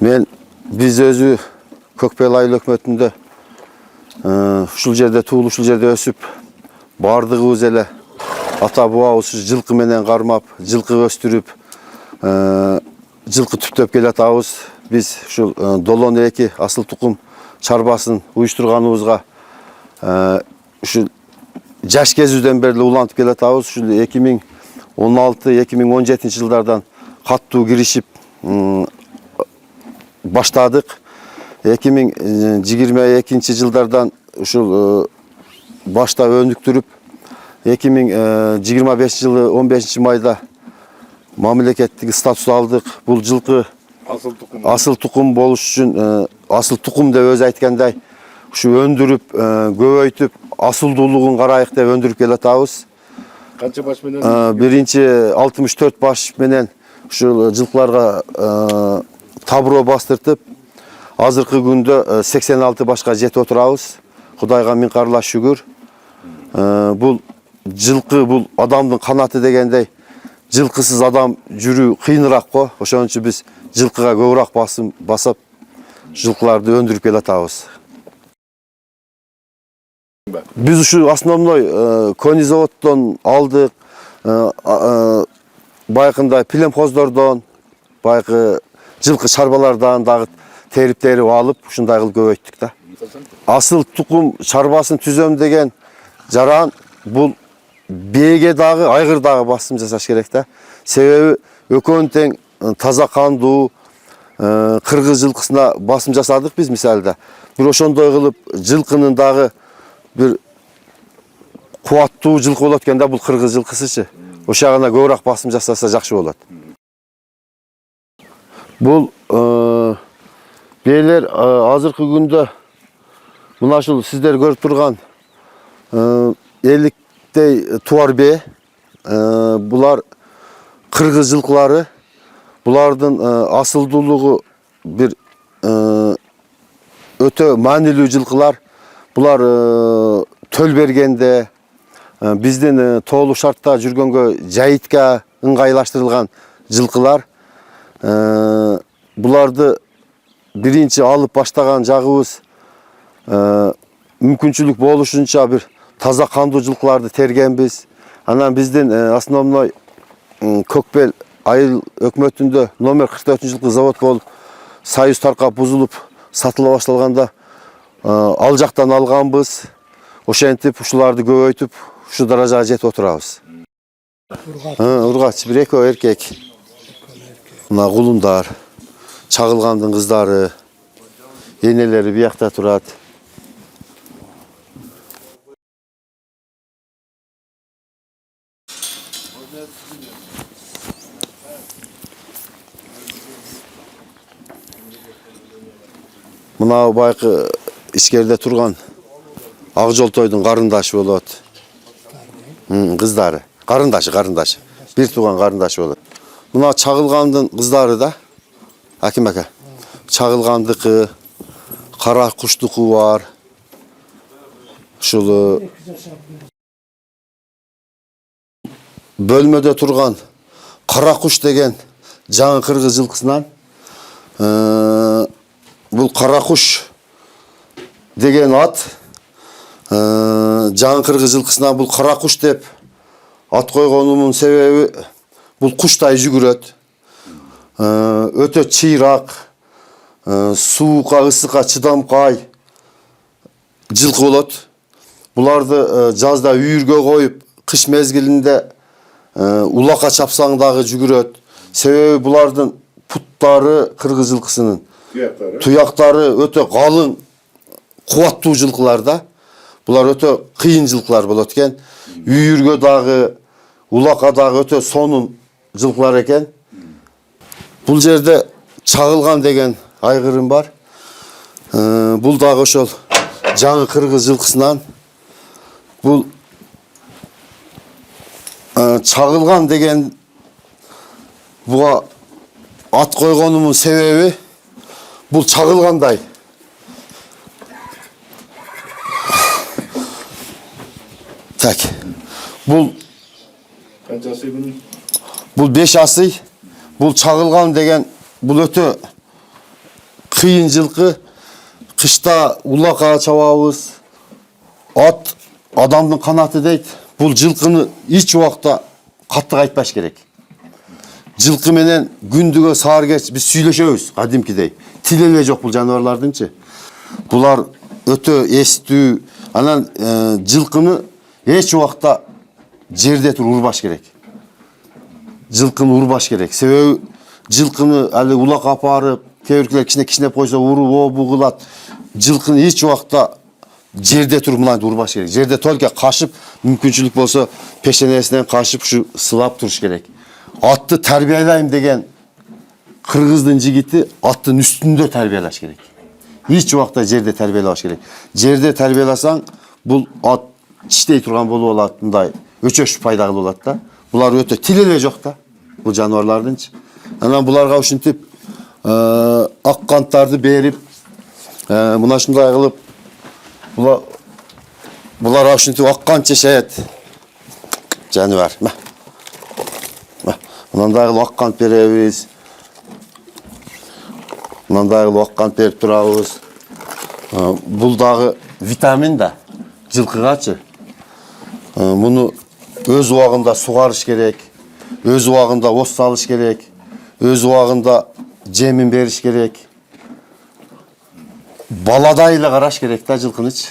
Biz özü Көкбел айыл өкмөтүндө ушул жерде туулуп, ушул жерде өсүп, бардыгыбыз эле ата бабабыз жылкы менен кармап, жылкы өстүрүп, жылкы түптөп келатабыз. Biz ушул Долон 2 асыл тукум чарбасын уюштурганыбызга ушул жаш кезибизден бери улантып келатабыз. Ушул 2016-2017 жылдардан каттуу киришип баштадык. 2022 жылдардан ушул баштап өнүктүрүп 2025 жылы 15 майда мамлекеттик статус алдык. Бул жылкы асыл тукум болуш үчүн асыл тукум деп өзү айткандай ушу өндүрүп, көбөйтүп, асылдуулугун карайык деп өндүрүп келатабыз. Канча баш менен? Биринчи 64 баш менен ушул жылкыларга табро бастыртып, азыркы күндө 86 башка жетип отурабыз. Кудайга миң карлаш шүгүр. Бул жылкы, бул адамдын канаты дегендей, жылкысыз адам жүрүү кыйыныраак го. Ошон үчүн биз жылкыга көбүрөөк басым басып, жылкыларды өндүрүп келатабыз. Biz uşu основной конизаводдон алдык, байкында пилемхоздордон, байкы жылкы чарбалардан дагы терип алып, ушундай кылып көбөйттүк да. Асыл тукум чарбасын түзөм деген жаран бул бээге дагы, айгыр дагы басым жасаш керек да. Себеби экөөнүн тең таза кандуу кыргыз жылкысына басым жасадык биз мисалда. Бир ошондой кылып жылкынын дагы bir кубаттуу жылкы болот экен да, бул кыргыз жылкысычы. Ошагына көбүрөөк басым жасаса жакшы болот. Бул бээлер азыркы күндө мына ушул сиздер көрүп турган 50дей туар бээ. Булар кыргыз жылкылары. Булардын асылдуулугу бир өтө маанилүү жылкылар. Булар төл бергенде, биздин тоолуу шартта жүргөнгө жайытка ыңгайлаштырылган жылкылар. Буларды биринчи алып баштаган жагыбыз мүмкүнчүлүк болушунча бир таза кандуу жылкыларды тергенбиз. Анан биздин основной Көкбел айыл өкмөтүндө номер 44 жылкы завод болуп, союз таркап бузулуп, сатыла башталганда ал жактан алганбыз. Ошентип ушуларды көбөйтүп, ушу даражага жетип отурабыз. Ургач, бир экөө эркек. Мына кулундар, чагылгандын кыздары, энелери биякта турат. Мына байкы ичкерде турган Акжолтойдун карындашы болот. Кыздары, карындашы. Бир тууган карындашы болот. Мына чагылгандын кыздары да. Аким ака. Чагылгандыкы, кара куштуку бар. Ушул бөлмөдө турган кара куш деген жаңы кыргыз жылкысынан бул кара куш деген ат жаңы кыргыз жылкысынан бул кара куш деп ат койгонумун себеби бул куштай жүгүрөт. Өтө чыйрак, суукка, ысыкка чыдамкай жылкы болот. Буларды жазда үйүргө коюп, кыш мезгилинде улакка чапсаң дагы жүгүрөт. Себеби булардын путтары кыргыз жылкысынын туяктары өтө калың, кубаттуу жылкылар да. Булар өтө кыйын жылкылар болот экен. Үйүргө дагы, улакка дагы өтө сонун жылкылар экен. Бул жерде чагылган деген айгырым бар. Бул дагы ошол жаңы кыргыз жылкысынан. Бул чагылган деген буга ат койгонумун себеби бул чагылгандай. Так. Бул канча асый bunun? Бул 5 асый. Бул чагылган деген бул өтө Kıyın жылқы, kışta ulaka çababız. At adamdın kanatı deydi. Бұл жылқыны hiç uақытта қаттық айтпаш керек. Жылқы менен күндүгө саар кеч биз сүйлөшөбүз кадимкидей. Тил эле жок бул жаныбарлардыңчы. Булар өтө эстүү. Анан жылқыны эч убакта жерде туруп урбаш керек. Жылқыны урбаш керек. Себеби жылқыны али улак апарып, кээ-биркилер кичинеп койсо уруп бугулат. Жылқыны эч убакта жерде туруп мынантип урбаш керек. Жерде только кашып, мүмкүнчүлүк болсо пешенесинен кашып ушу сылап туруш керек. Атты тәрбиелейм деген кыргыздын жигити аттын үстүндө тәрбиелаш керек. Эч убакта жерде тәрбиелаш керек. Жерде тәрбиеласаң, бул ат чиштей турган болуп алат, мындай өчөш пайда кылып алат да. Булар өтө тил эле жок да, бул жаныбарлардынчы. Анан буларга ушинтип ак канттарды берип, мына ушундай кылып булар ушинтип ак кант жешет. Жаныбар. Мындай кылып ак кант беребиз. Мындай кылып ак кант берип турабыз. Бул дагы витамин да жылкыгачы. Муну өз убагында сугарыш керек, өз убагында оз салыш керек, өз убагында жемин бериш керек. Баладай эле караш керек да жылкынычы.